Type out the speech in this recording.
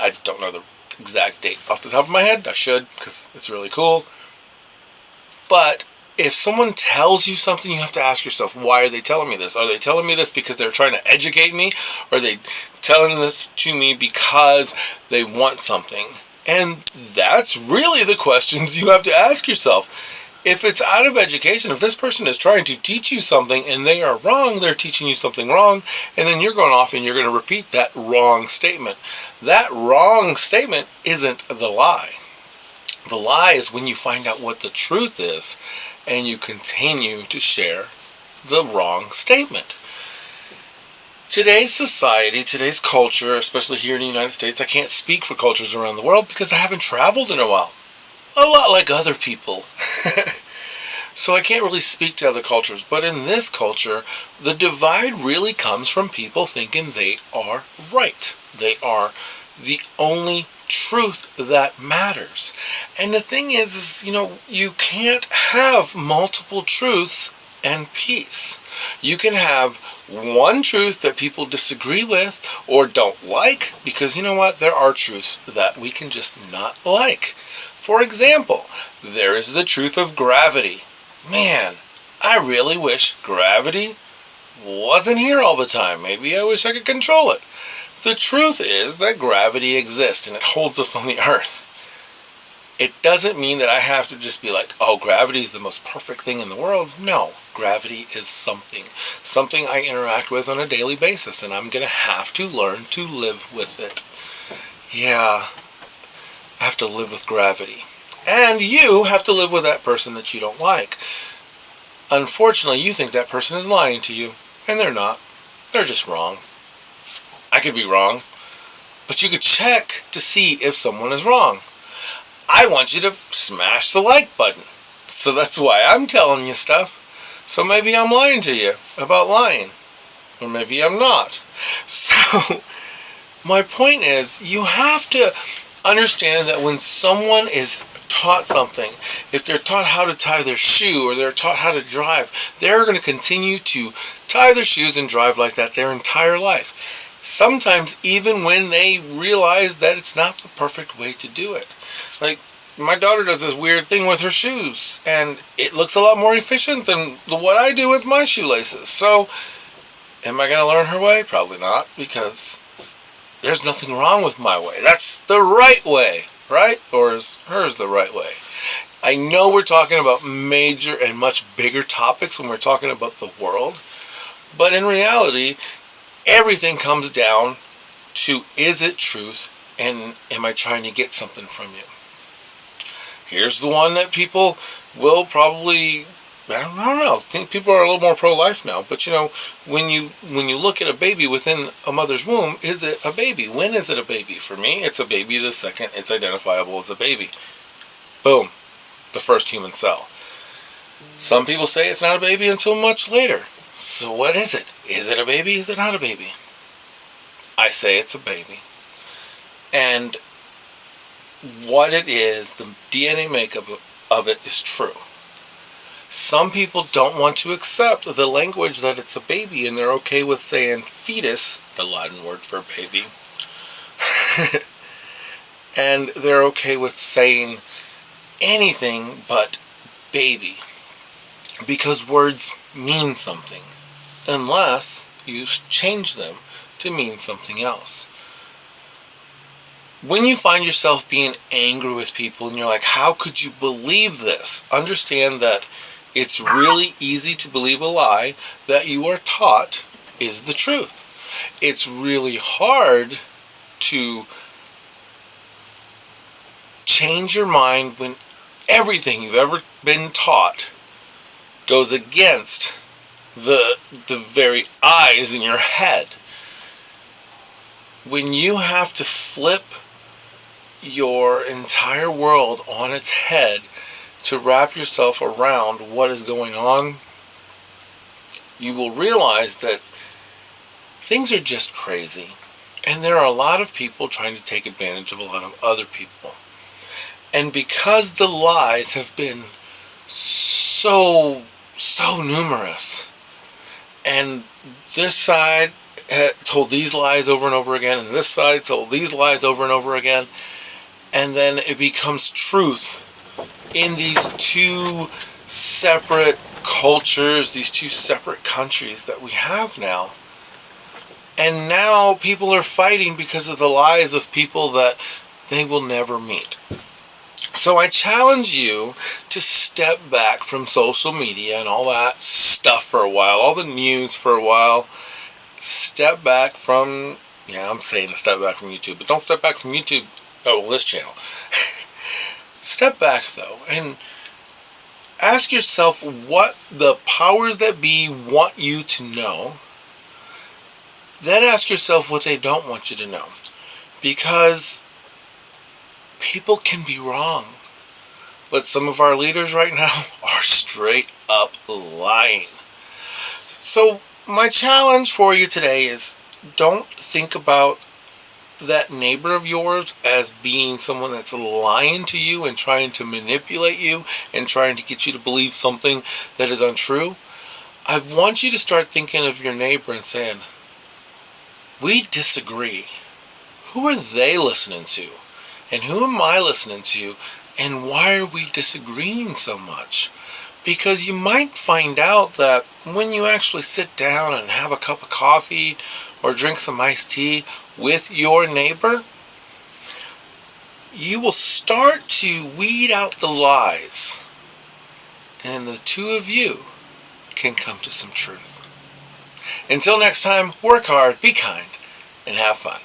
I don't know the exact date off the top of my head. I should, because it's really cool. But if someone tells you something, you have to ask yourself, why are they telling me this? Are they telling me this because they're trying to educate me? Or are they telling this to me because they want something? And that's really the questions you have to ask yourself. If it's out of education, if this person is trying to teach you something and they are wrong, they're teaching you something wrong, and then you're going off and you're going to repeat that wrong statement. That wrong statement isn't the lie. The lie is when you find out what the truth is and you continue to share the wrong statement. Today's society, today's culture, especially here in the United States, I can't speak for cultures around the world because I haven't traveled in a while. A lot like other people. So I can't really speak to other cultures. But in this culture, the divide really comes from people thinking they are right. They are the only truth that matters. And the thing is, you can't have multiple truths and peace. You can have one truth that people disagree with or don't like, because you know what? There are truths that we can just not like. For example, there is the truth of gravity. Man, I really wish gravity wasn't here all the time. Maybe I wish I could control it. The truth is that gravity exists and it holds us on the earth. It doesn't mean that I have to just be like, oh, gravity is the most perfect thing in the world. No, gravity is something I interact with on a daily basis, and I'm going to have to learn to live with it. Yeah, I have to live with gravity. And you have to live with that person that you don't like. Unfortunately, you think that person is lying to you, and they're not. They're just wrong. I could be wrong, but you could check to see if someone is wrong. I want you to smash the like button. So that's why I'm telling you stuff. So maybe I'm lying to you about lying. Or maybe I'm not. So my point is, you have to understand that when someone is taught something, if they're taught how to tie their shoe or they're taught how to drive, they're going to continue to tie their shoes and drive like that their entire life. Sometimes even when they realize that it's not the perfect way to do it. Like, my daughter does this weird thing with her shoes, and it looks a lot more efficient than what I do with my shoelaces. So, am I going to learn her way? Probably not, because there's nothing wrong with my way. That's the right way, right? Or is hers the right way? I know we're talking about major and much bigger topics when we're talking about the world, but in reality, everything comes down to, is it truth, and am I trying to get something from you? Here's the one that people will probably, I don't know, I think people are a little more pro-life now, but when you look at a baby within a mother's womb, is it a baby? When is it a baby? For me, it's a baby the second it's identifiable as a baby. Boom, the first human cell. Some people say it's not a baby until much later. So what is it? Is it a baby? Is it not a baby? I say it's a baby. And what it is, the DNA makeup of it is true. Some people don't want to accept the language that it's a baby, and they're okay with saying fetus, the Latin word for baby. And they're okay with saying anything but baby, because words mean something, unless you change them to mean something else. When you find yourself being angry with people and you're like, how could you believe this? Understand that it's really easy to believe a lie that you are taught is the truth. It's really hard to change your mind when everything you've ever been taught goes against the very eyes in your head. When you have to flip your entire world on its head to wrap yourself around what is going on, you will realize that things are just crazy. And there are a lot of people trying to take advantage of a lot of other people. And because the lies have been so numerous, and this side told these lies over and over again, and this side told these lies over and over again, and then it becomes truth in these two separate cultures, these two separate countries that we have now. And now people are fighting because of the lies of people that they will never meet. So I challenge you to step back from social media and all that stuff for a while, all the news for a while. Step back from, I'm saying step back from YouTube, but don't step back from YouTube, this channel. Step back though, and ask yourself what the powers that be want you to know. Then ask yourself what they don't want you to know. Because people can be wrong. But some of our leaders right now are straight up lying. So my challenge for you today is, don't think about that neighbor of yours as being someone that's lying to you and trying to manipulate you and trying to get you to believe something that is untrue. I want you to start thinking of your neighbor and saying, we disagree. Who are they listening to? And who am I listening to? And why are we disagreeing so much? Because you might find out that when you actually sit down and have a cup of coffee or drink some iced tea with your neighbor, you will start to weed out the lies. And the two of you can come to some truth. Until next time, work hard, be kind, and have fun.